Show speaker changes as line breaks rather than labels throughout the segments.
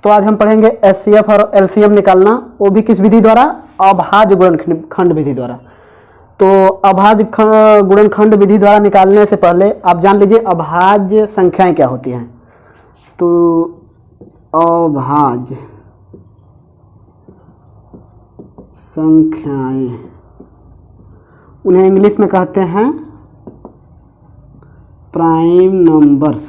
तो आज हम पढ़ेंगे एचसीएफ और एलसीएम निकालना, वो भी किस विधि द्वारा? अभाज्य गुणनखंड विधि द्वारा। तो अभाज्य गुणनखंड विधि द्वारा निकालने से पहले आप जान लीजिए अभाज्य संख्याएं क्या होती हैं। तो अभाज्य संख्याएं उन्हें इंग्लिश में कहते हैं प्राइम नंबर्स।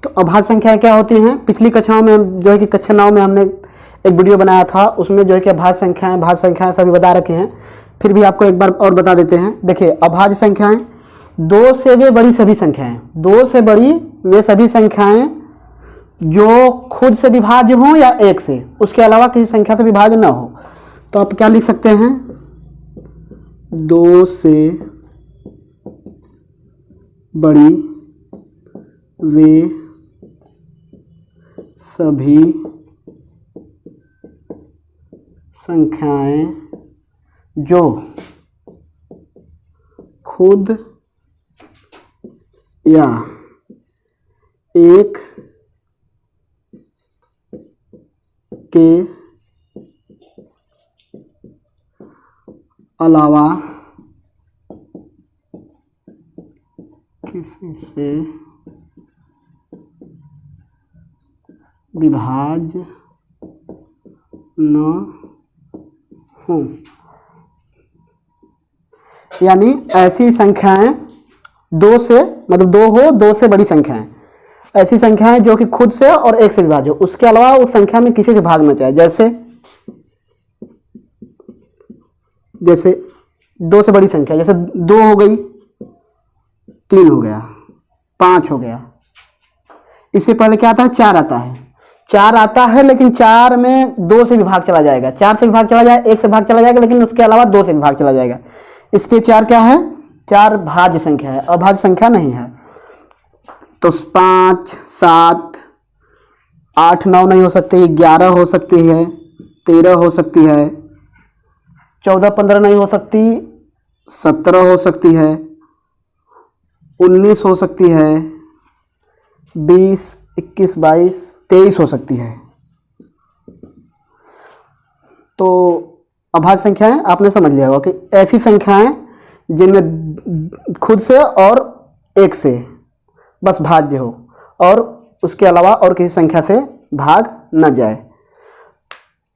तो अभाज्य संख्याएं क्या होती हैं? पिछली कक्षाओं में जो है कि कक्षा 9 में हमने एक वीडियो बनाया था, उसमें जो है कि अभाज्य संख्याएं सभी बता रखे हैं। फिर भी आपको एक बार और बता देते हैं। देखिए अभाज्य संख्याएं दो से वे बड़ी सभी संख्याएं, दो से बड़ी वे सभी संख्याएं जो खुद से विभाज्य हों या एक से, उसके अलावा किसी संख्या से विभाज्य न हो। तो आप क्या लिख सकते हैं? दो से बड़ी वे सभी संख्याएं जो खुद या एक के अलावा किसी से विभाज्य न हो। यानी ऐसी संख्याएं दो से, मतलब दो हो, दो से बड़ी संख्याएं, ऐसी संख्याएं जो कि खुद से और एक से विभाज्य हो, उसके अलावा उस संख्या में किसी से भागना चाहे। जैसे दो से बड़ी संख्या, जैसे दो हो गई, तीन हो गया, पाँच हो गया। इससे पहले क्या आता है? चार आता है। चार आता है लेकिन चार में दो से विभाग चला जाएगा, चार से विभाग चला जाएगा, एक से भाग चला जाएगा, लेकिन उसके अलावा दो से विभाग चला जाएगा। इसके चार क्या है? चार भाज्य संख्या है, अभाज्य संख्या नहीं है। तो 5, 7, 8, 9 नहीं हो सकती, 11 हो सकती है, 13 हो सकती है, 14, 15 नहीं हो सकती, 17 हो सकती है, 19 हो सकती है, 20, 21, 22, 23 हो सकती है। तो अभाज्य संख्याएं आपने समझ लिया होगा कि ऐसी संख्याएं जिनमें खुद से और एक से बस भाज्य हो और उसके अलावा और किसी संख्या से भाग न जाए।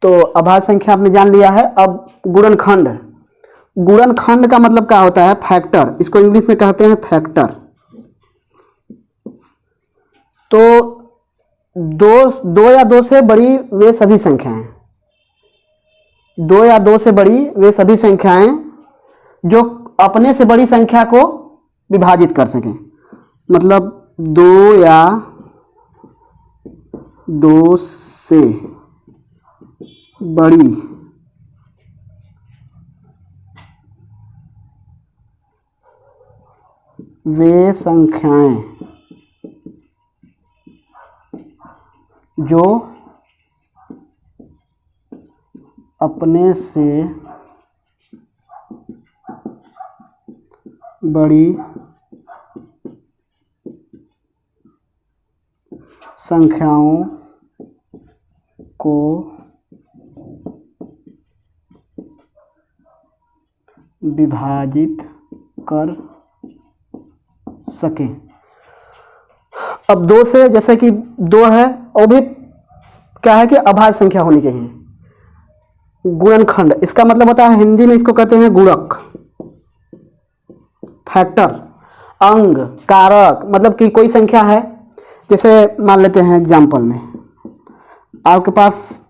तो अभाज्य संख्या आपने जान लिया है। अब गुणनखंड, गुणनखंड का मतलब क्या होता है? फैक्टर, इसको इंग्लिश में कहते हैं फैक्टर। तो दो या दो से बड़ी वे सभी संख्याएं, दो या दो से बड़ी वे सभी संख्याएं जो अपने से बड़ी संख्या को विभाजित कर सकें। मतलब दो या दो से बड़ी वे संख्याएं जो अपने से बड़ी संख्याओं को विभाजित कर सकें। अब दो से, जैसे कि दो है, और भी क्या है कि अभाज्य संख्या होनी चाहिए। गुणनखंड, इसका मतलब होता है, हिंदी में इसको कहते हैं गुणक, फैक्टर, अंग, कारक। मतलब कि कोई संख्या है, जैसे मान लेते हैं एग्जाम्पल में आपके पास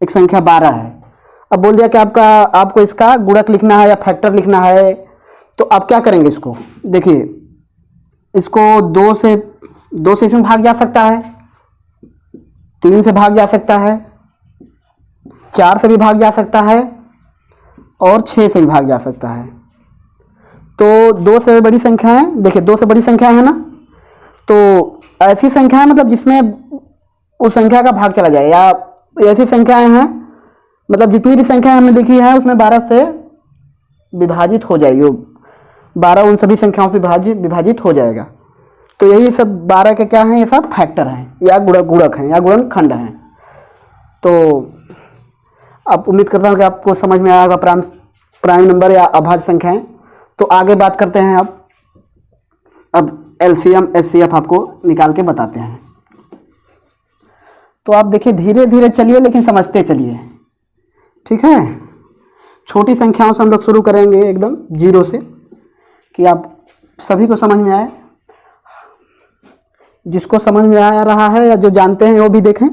एक संख्या 12 है। अब बोल दिया कि आपको इसका गुणक लिखना है या फैक्टर लिखना है, तो आप क्या करेंगे? इसको देखिए, इसको दो से इसमें भाग जा सकता है, 3 से भाग जा सकता है, 4 से भी भाग जा सकता है और 6 से भी भाग जा सकता है। तो दो से बड़ी संख्याएं, देखिए दो से बड़ी संख्या है ना, तो ऐसी संख्याएं मतलब जिसमें उस संख्या का भाग चला जाए, या ऐसी संख्याएं हैं मतलब जितनी भी संख्याएं हमने लिखी है उसमें 12 से विभाजित हो जाएगी, 12 उन सभी संख्याओं से विभाजित हो जाएगा। तो यही सब 12 के क्या हैं, ये सब फैक्टर हैं या गुणक हैं या गुणनखंड हैं। तो आप उम्मीद करता हूँ कि आपको समझ में आएगा प्राइम नंबर या अभाज्य संख्याएं। तो आगे बात करते हैं अब एलसीएम एचसीएफ आपको निकाल के बताते हैं। तो आप देखिए धीरे धीरे चलिए लेकिन समझते चलिए, ठीक है। छोटी संख्याओं से हम लोग शुरू करेंगे एकदम 0 से, कि आप सभी को समझ में आए। जिसको समझ में आ रहा है या जो जानते हैं वो भी देखें।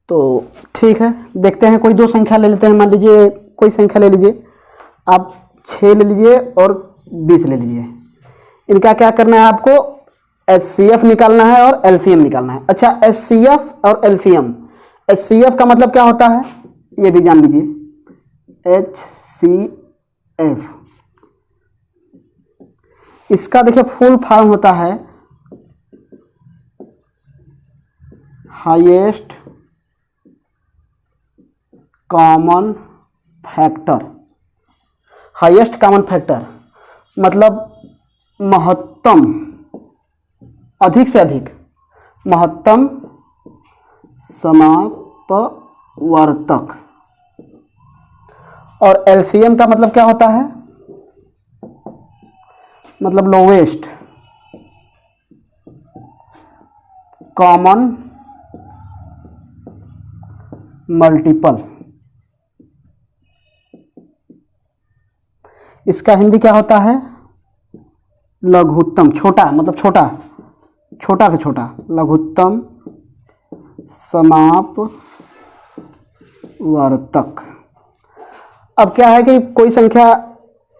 तो ठीक है, देखते हैं। कोई 2 संख्या ले लेते हैं। मान लीजिए कोई संख्या ले लीजिए, आप 6 ले लीजिए और 20 ले लीजिए। इनका क्या करना है आपको, एचसीएफ निकालना है और एलसीएम निकालना है। अच्छा, एचसीएफ और एलसीएम, एचसीएफ का मतलब क्या होता है ये भी जान लीजिए। एचसीएफ, इसका देखिए फुल फॉर्म होता है highest common factor. Highest common factor मतलब महत्तम, अधिक से अधिक महत्तम समापवर्तक। और एलसीएम का मतलब क्या होता है, मतलब लोवेस्ट कॉमन मल्टीपल। इसका हिंदी क्या होता है, लघुत्तम, छोटा मतलब छोटा, छोटा से छोटा, लघुत्तम समापवर्तक। अब क्या है कि कोई संख्या,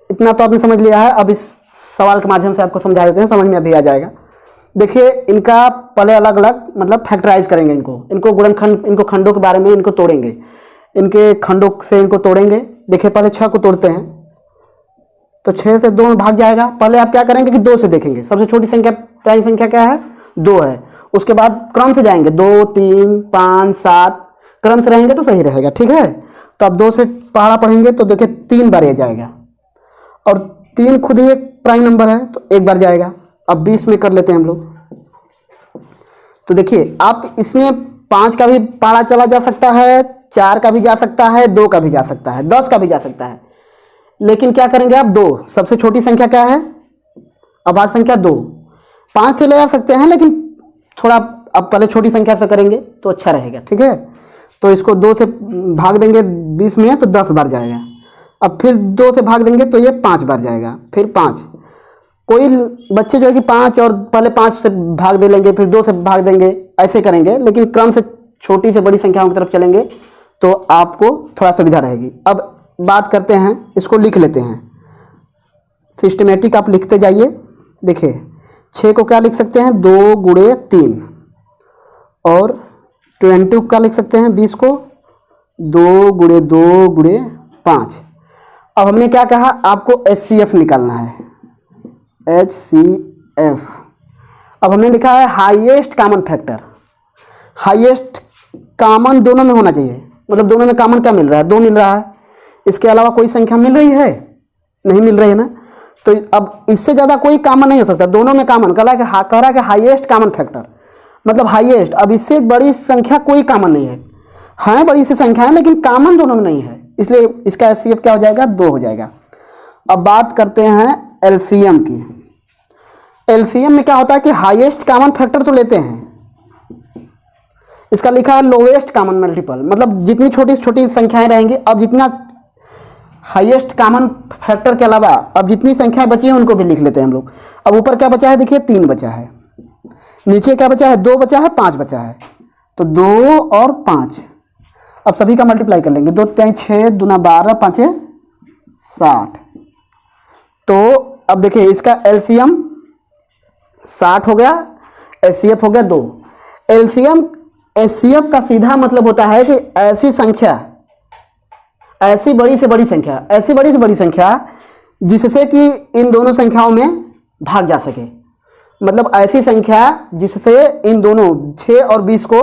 इतना तो आपने समझ लिया है। अब इस सवाल के माध्यम से आपको समझा देते हैं, समझ में अभी आ जाएगा। देखिए इनका पहले अलग अलग मतलब फैक्टराइज करेंगे इनको गुणनखंड, इनको खंडों के बारे में इनको तोड़ेंगे, इनके खंडों से इनको तोड़ेंगे। देखिए पहले 6 को तोड़ते हैं तो 6 से 2 में भाग जाएगा। पहले आप क्या करेंगे कि 2 से देखेंगे। सबसे छोटी संख्या प्राइम संख्या क्या है, 2 है। उसके बाद क्रम से जाएंगे, 2 3 5 7 क्रम से रहेंगे तो सही रहेगा, ठीक है। तो अब 2 से पहाड़ा पढ़ेंगे तो देखिए 3 बार ये जाएगा, और 3 खुद ही एक प्राइम नंबर है तो 1 बार जाएगा। अब 20 में कर लेते हैं हम लोग। तो देखिए आप इसमें 5 का भी पहाड़ा चला जा सकता है, 4 का भी जा सकता है, 2 का भी जा सकता है, 10 का भी जा सकता है। लेकिन क्या करेंगे आप, 2 सबसे छोटी संख्या क्या है, अभाज्य संख्या 2। 5 से ले जा सकते हैं लेकिन थोड़ा अब पहले छोटी संख्या से करेंगे तो अच्छा रहेगा, ठीक है। तो इसको 2 से भाग देंगे 20 में तो 10 बार जाएगा। अब फिर 2 से भाग देंगे तो ये 5 बार जाएगा, फिर 5। कोई बच्चे जो है कि 5 और पहले 5 से भाग दे लेंगे, फिर 2 से भाग देंगे, ऐसे करेंगे। लेकिन क्रम से छोटी से बड़ी संख्याओं की तरफ चलेंगे तो आपको थोड़ा सुविधा रहेगी। अब बात करते हैं, इसको लिख लेते हैं सिस्टमेटिक। आप लिखते जाइए। देखिए 6 को क्या लिख सकते हैं, 2 गुणे 3, और 20 का लिख सकते हैं 20 को 2 गुणे 2 गुणे 5। अब हमने क्या कहा, आपको एचसीएफ निकालना है, एचसीएफ। अब हमने लिखा है highest common factor. Highest common दोनों में होना चाहिए, मतलब दोनों में कॉमन क्या मिल रहा है, 2 मिल रहा है। इसके अलावा कोई संख्या मिल रही है, नहीं मिल रही है ना। तो अब इससे ज़्यादा कोई कॉमन नहीं हो सकता, दोनों में कॉमन कह रहा है कि हाईएस्ट कॉमन फैक्टर मतलब हाईएस्ट। अब इससे एक बड़ी संख्या कोई कॉमन नहीं है, हाँ बड़ी सी संख्या है लेकिन कॉमन दोनों में नहीं है, इसलिए इसका एचसीएफ क्या हो जाएगा, 2 हो जाएगा। अब बात करते हैं एलसीएम की। एलसीएम में क्या होता है कि हाईएस्ट कॉमन फैक्टर तो लेते हैं, इसका लिखा है लोवेस्ट कॉमन मल्टीपल, मतलब जितनी छोटी से छोटी संख्याएं रहेंगी। अब जितना हाईएस्ट कॉमन फैक्टर के अलावा अब जितनी संख्याएं बची हैं उनको भी लिख लेते हैं हम लोग। अब ऊपर क्या बचा है, देखिए 3 बचा है, नीचे क्या बचा है, 2 बचा है, 5 बचा है। तो 2 और 5, अब सभी का मल्टीप्लाई कर लेंगे। 2 3 6 दूना 12 5 60। तो अब देखिए इसका एलसीएम 60 हो गया, एचसीएफ हो गया 2। एलसीएम एचसीएफ का सीधा मतलब होता है कि ऐसी संख्या, ऐसी बड़ी से बड़ी संख्या, ऐसी बड़ी से बड़ी संख्या जिससे कि इन दोनों संख्याओं में भाग जा सके, मतलब ऐसी संख्या जिससे इन दोनों 6 और 20 को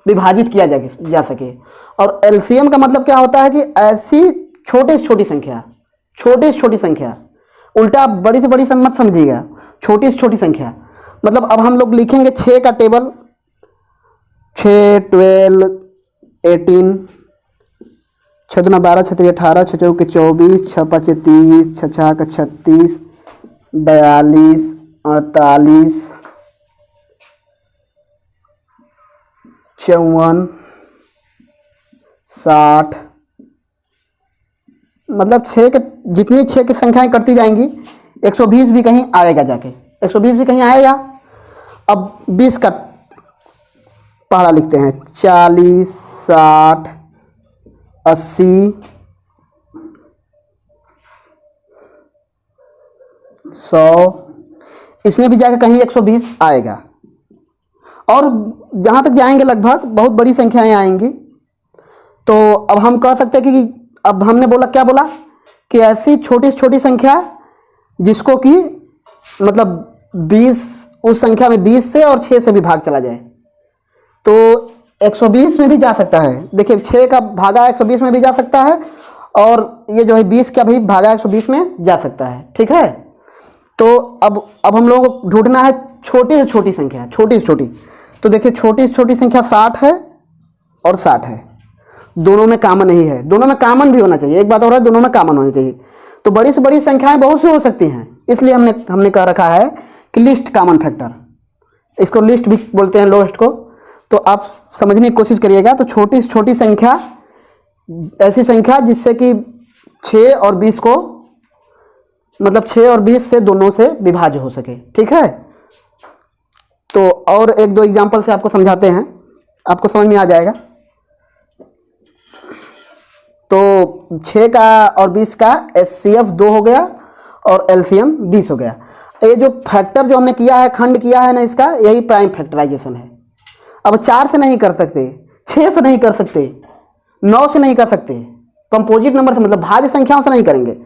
विभाजित किया जा सके। और एलसीएम का मतलब क्या होता है कि ऐसी छोटी से छोटी संख्या, छोटी से छोटी संख्या उल्टा बड़ी से बड़ी मत समझिएगा, छोटी से छोटी संख्या। मतलब अब हम लोग लिखेंगे 6 का टेबल, 6, 12, 18, 6 दूना 12, 6 तीन 18, 6 चौके 24, 6 पाँचे 30, 6 छः का 36, 42, 48, 54, 60। मतलब 6 के जितनी 6 की संख्याएं कटती जाएंगी 120 भी कहीं आएगा, जाके 120 भी कहीं आएगा। अब 20 का पहाड़ा लिखते हैं, 40, 60, 80, 100, इसमें भी जाके कहीं 120 आएगा। और जहाँ तक जाएंगे लगभग बहुत बड़ी संख्याएं आएंगी। तो अब हम कह सकते हैं कि अब हमने बोला, क्या बोला कि ऐसी छोटी से छोटी संख्या जिसको कि मतलब 20, उस संख्या में 20 से और 6 से भी भाग चला जाए तो 120 में भी जा सकता है। देखिए 6 का भागा 120 में भी जा सकता है, और ये जो है 20 का भी भागा 120 में जा सकता है। ठीक है, तो अब हम लोगों को ढूंढना है छोटी से छोटी संख्या, छोटी से छोटी। तो देखिए छोटी से छोटी संख्या 60 है और 60 है, दोनों में कॉमन नहीं है, दोनों में कॉमन भी होना चाहिए। एक बात और है, दोनों में कॉमन होनी चाहिए। तो बड़ी से बड़ी संख्याएं बहुत सी हो सकती हैं, इसलिए हमने कह रखा है कि लिस्ट कॉमन फैक्टर, इसको लिस्ट भी बोलते हैं, लोएस्ट को। तो आप समझने की कोशिश करिएगा। तो छोटी से छोटी संख्या ऐसी संख्या जिससे कि 6 और 20 को, मतलब 6 और 20 से दोनों से विभाज्य हो सके। ठीक है, तो और एक दो एग्जाम्पल से आपको समझाते हैं, आपको समझ में आ जाएगा। तो 6 का और 20 का HCF 2 हो गया और LCM 20 हो गया। ये जो फैक्टर जो हमने किया है, खंड किया है ना, इसका यही प्राइम फैक्टराइजेशन है। अब 4 से नहीं कर सकते, 6 से नहीं कर सकते, 9 से नहीं कर सकते, कंपोजिट नंबर से मतलब भाज्य संख्याओं से नहीं करेंगे,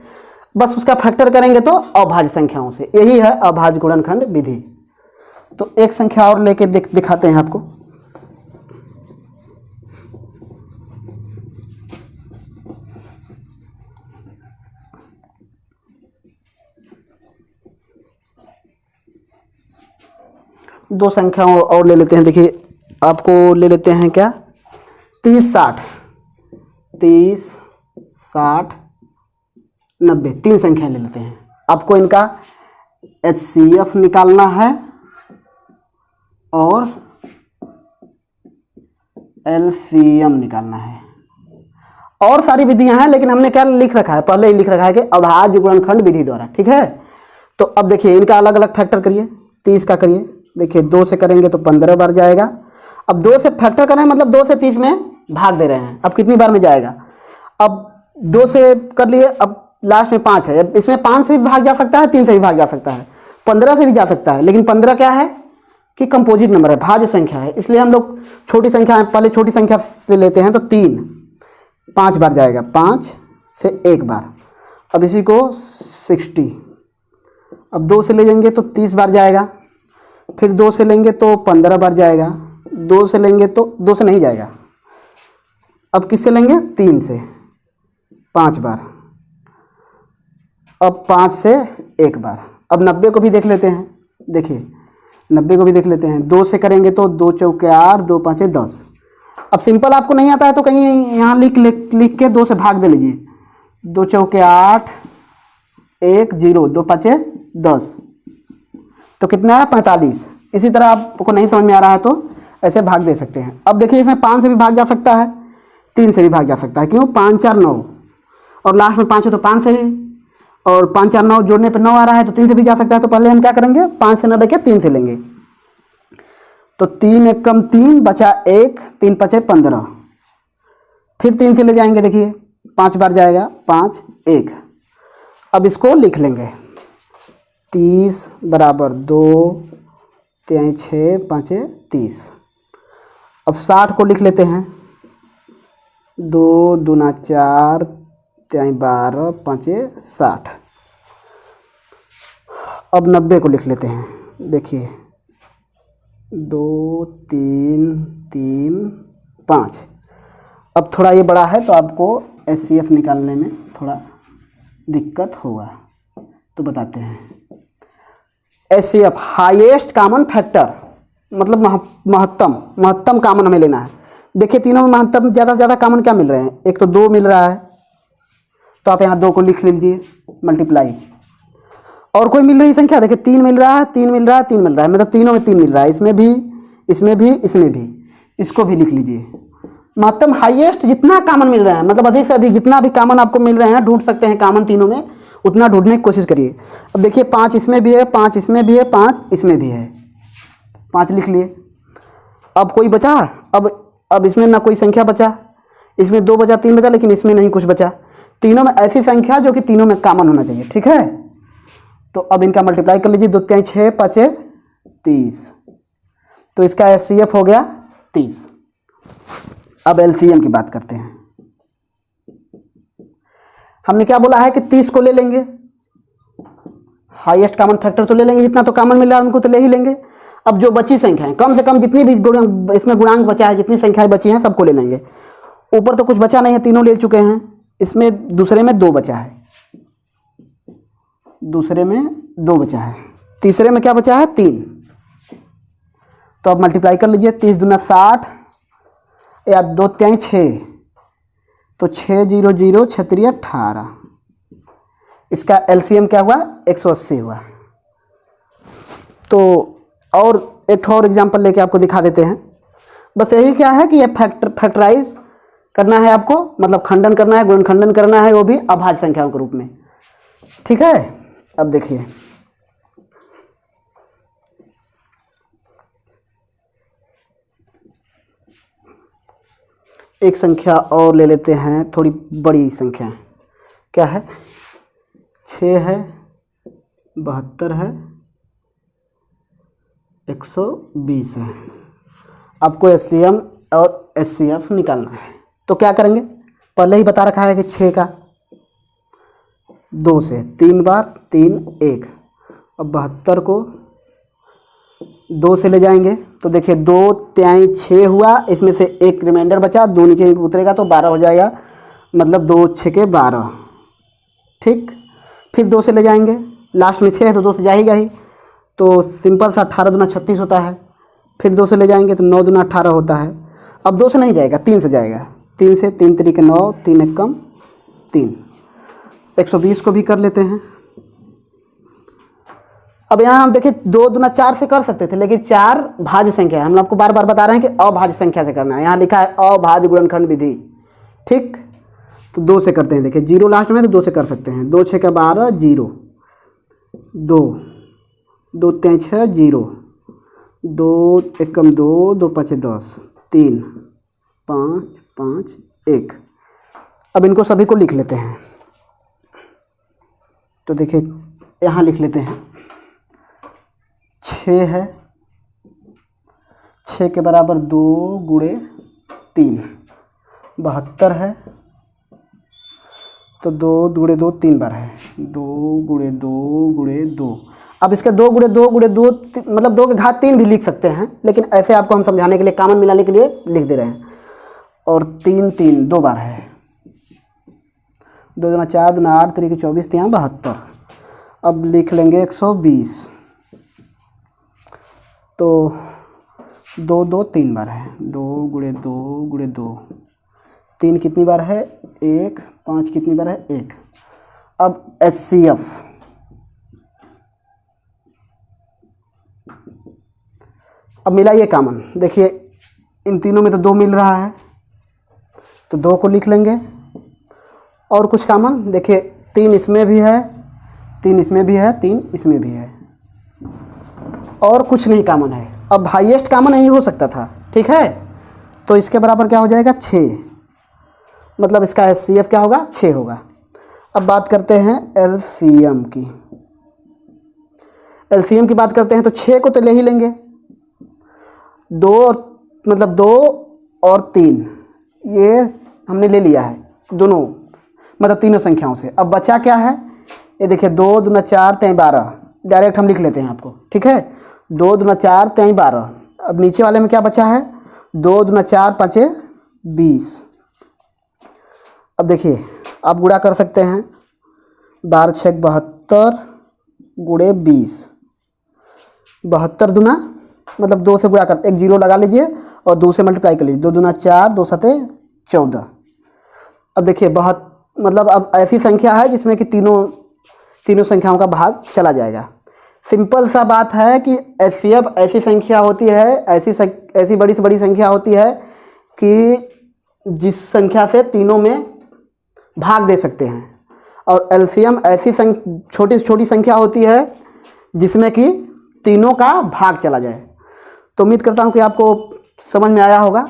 बस उसका फैक्टर करेंगे तो अभाज्य संख्याओं से। यही है अभाज्य गुणनखंड विधि। तो एक संख्या और लेके दिखाते हैं आपको। दो संख्याओं और ले लेते हैं। देखिए आपको ले लेते हैं क्या, 30, 60, 30, 60, 90, 3 संख्या ले लेते हैं। आपको इनका HCF निकालना है और LCM निकालना है। और सारी विधियां हैं, लेकिन हमने क्या लिख रखा है, पहले ही लिख रखा है कि अभाज्य गुणनखंड विधि द्वारा। ठीक है, तो अब देखिए इनका अलग अलग फैक्टर करिए। 30 का करिए, देखिए 2 से करेंगे तो 15 बार जाएगा। अब 2 से फैक्टर कर रहे हैं, मतलब 2 से 30 में भाग दे रहे हैं। अब कितनी बार में जाएगा, अब 2 से कर लिए, अब लास्ट में 5 है। अब इसमें 5 से भी भाग जा सकता है, 3 से भी भाग जा सकता है, 15 से भी जा सकता है। लेकिन 15 क्या है कि कंपोजिट नंबर है, भाज्य संख्या है, इसलिए हम लोग छोटी संख्या, पहले छोटी संख्या से लेते हैं। तो 3 5 बार जाएगा, 5 से 1 बार। अब इसी को 60, अब 2 से ले जाएंगे तो 30 बार जाएगा, फिर 2 से लेंगे तो 15 बार जाएगा, 2 से लेंगे तो 2 से नहीं जाएगा। अब किससे लेंगे, 3 से 5 बार, अब 5 से 1 बार। अब 90 को भी देख लेते हैं। देखिए 90 को भी देख लेते हैं। 2 से करेंगे तो 2 चौके 8, 2 पाँचे 10। अब सिंपल आपको नहीं आता है तो कहीं यहाँ लिख के 2 से भाग दे लीजिए। 2 चौके 8, 1 0, 2 पाँचे 10, तो कितना है 45। इसी तरह आपको नहीं समझ में आ रहा है तो ऐसे भाग दे सकते हैं। अब देखिए इसमें 5 से भी भाग जा सकता है, 3 से भी भाग जा सकता है। क्यों, 5 4 9, और लास्ट में 5 है तो 5 से भी, और 5 4 9 जोड़ने पर 9 आ रहा है तो 3 से भी जा सकता है। तो पहले हम क्या करेंगे, 5 से न लेके 3 से लेंगे। तो 3 1 कम 3 बचा 1, 3 5 15, फिर 3 से ले जाएंगे। देखिए 5 बार जाएगा, 5 1। अब इसको लिख लेंगे, 30 बराबर 2 3 6 5 30। अब 60 को लिख लेते हैं, 2 दूना 4 3 12 5 60। अब 90 को लिख लेते हैं। देखिए 2 3 3 5। अब थोड़ा ये बड़ा है तो आपको HCF निकालने में थोड़ा दिक्कत होगा, तो बताते हैं। HCF हाईएस्ट कॉमन फैक्टर, मतलब महत्तम कॉमन हमें लेना है। देखिए तीनों में महत्तम ज़्यादा से ज़्यादा कॉमन क्या मिल रहे हैं, एक तो 2 मिल रहा है, तो आप यहाँ 2 को लिख लीजिए मल्टीप्लाई। और कोई मिल रही संख्या, देखिए 3 मिल रहा है, 3 मिल रहा है, 3 मिल रहा है, मतलब तीनों में 3 मिल रहा है, इसमें भी, इसमें भी, इसमें भी, इसको भी लिख लीजिए। महत्तम हाईएस्ट जितना कॉमन मिल रहा है, मतलब अधिक से अधिक जितना भी कॉमन आपको मिल रहे हैं, ढूंढ सकते हैं कॉमन तीनों में, उतना ढूंढने की कोशिश करिए। अब देखिए 5 इसमें भी है, 5 इसमें भी है, 5 इसमें भी है, 5 लिख लिए। अब कोई बचा, अब इसमें ना कोई संख्या बचा, इसमें 2 बचा, 3 बचा, लेकिन इसमें नहीं कुछ बचा। तीनों में ऐसी संख्या जो कि तीनों में कॉमन होना चाहिए, ठीक है। तो अब इनका मल्टीप्लाई कर लीजिए, 2 3 6 5 30, तो इसका HCF हो गया 30। अब LCM की बात करते हैं। हमने क्या बोला है कि 30 को ले लेंगे, हाईएस्ट कॉमन फैक्टर तो ले लेंगे, जितना तो कॉमन मिल रहा है उनको तो ले ही लेंगे। अब जो बची संख्याएं, कम से कम जितनी भी इसमें गुणांक बचा है, जितनी संख्याएं बची हैं सबको ले लेंगे। ऊपर तो कुछ बचा नहीं है, तीनों ले चुके हैं, इसमें दूसरे में 2 बचा है, दूसरे में 2 बचा है, तीसरे में क्या बचा है 3। तो अब मल्टीप्लाई कर लीजिए, 30 दूना 60 या 2 3 6, तो 6 0 0 6 3 18, इसका LCM क्या हुआ 180 हुआ। तो और एक और एग्जांपल लेके आपको दिखा देते हैं। बस यही क्या है कि ये फैक्टराइज करना है आपको, मतलब खंडन करना है, गुणनखंडन करना है, वो भी अभाज्य संख्याओं के रूप में, ठीक है। अब देखिए एक संख्या और ले लेते हैं, थोड़ी बड़ी संख्या, क्या है 6 है, 72 है, 120 है। आपको LCM और HCF निकालना है, तो क्या करेंगे, पहले ही बता रखा है कि 6 का 2 से 3 बार 3 1, अब 72 को 2 से ले जाएंगे, तो देखिए 2 3 6 हुआ, इसमें से एक रिमाइंडर बचा, 2 नीचे उतरेगा तो 12 हो जाएगा, मतलब 2 6 के 12, ठीक। फिर 2 से ले जाएंगे, लास्ट में 6 है तो 2 से जाएगा ही, तो सिंपल सा 18 दूना 36 होता है। फिर 2 से ले जाएंगे तो 9 दूना 18 होता है। अब 2 से नहीं जाएगा, 3 से जाएगा, 3 से 3 तरीके 9, 3 एक कम 3, 120 को भी कर लेते हैं। अब यहाँ हम देखें 2 दूना 4 से कर सकते थे, लेकिन 4 भाज्य संख्या है, हम आपको बार बार बता रहे हैं कि अभाज्य संख्या से करना है। यहाँ लिखा है अभाज्य गुणनखंड विधि, ठीक। तो 2 से करते हैं, देखिए 0 लास्ट में, तो 2 से कर सकते हैं। 2 6 का 12 0, 2 2 3 6 0, 2 एक कम 2, 2 5 10, 3 5 5 1। अब इनको सभी को लिख लेते हैं, तो देखिए यहाँ लिख लेते हैं, 6 है, 6 के बराबर 2 गुणे 3, 72 है, तो 2 गुणे 2 3 बार है, 2 गुणे 2 गुणे 2। अब इसके 2 गुणे 2 गुणे 2 मतलब 2 के घात 3 भी लिख सकते हैं, लेकिन ऐसे आपको हम समझाने के लिए, कॉमन मिलाने के लिए लिख दे रहे हैं। और 3 3 2 बार है, 2 दूना 4 दूना 8 3 24 3 72। अब लिख लेंगे 120, तो 2 2 3 बार है, 2 गुणे 2 गुणे 2, 3 कितनी बार है 1, 5 कितनी बार है 1। अब HCF, अब मिला ये कॉमन, देखिए इन तीनों में तो 2 मिल रहा है, तो 2 को लिख लेंगे। और कुछ कॉमन, देखिए 3 इसमें भी है, 3 इसमें भी है, 3 इसमें भी है, और कुछ नहीं कॉमन है। अब हाईएस्ट कॉमन नहीं हो सकता था, ठीक है। तो इसके बराबर क्या हो जाएगा 6, मतलब इसका HCF क्या होगा 6 होगा। अब बात करते हैं LCM की। LCM की बात करते हैं तो 6 को तो ले ही लेंगे, 2 मतलब 2 और 3 ये हमने ले लिया है, दोनों मतलब तीनों संख्याओं से। अब बचा क्या है, ये देखिए 2 दूना 4 3 12, डायरेक्ट हम लिख लेते हैं आपको, ठीक है। 2 दूना 4 3 12। अब नीचे वाले में क्या बचा है, 2 दूना 4 5 20। अब देखिए आप गुणा कर सकते हैं, 12 6 72, गुणे 20, 72 दूना मतलब 2 से गुणा कर, एक जीरो लगा लीजिए और 2 से मल्टीप्लाई कर लीजिए, 2 दूना 4, 2 सते 14। अब देखिए मतलब अब ऐसी संख्या है जिसमें कि तीनों संख्याओं का भाग चला जाएगा। सिंपल सा बात है कि एचसीएफ ऐसी संख्या होती है, ऐसी बड़ी से बड़ी संख्या होती है कि जिस संख्या से तीनों में भाग दे सकते हैं, और एलसीएम ऐसी छोटी से छोटी संख्या होती है जिसमें कि तीनों का भाग चला जाए। तो उम्मीद करता हूँ कि आपको समझ में आया होगा।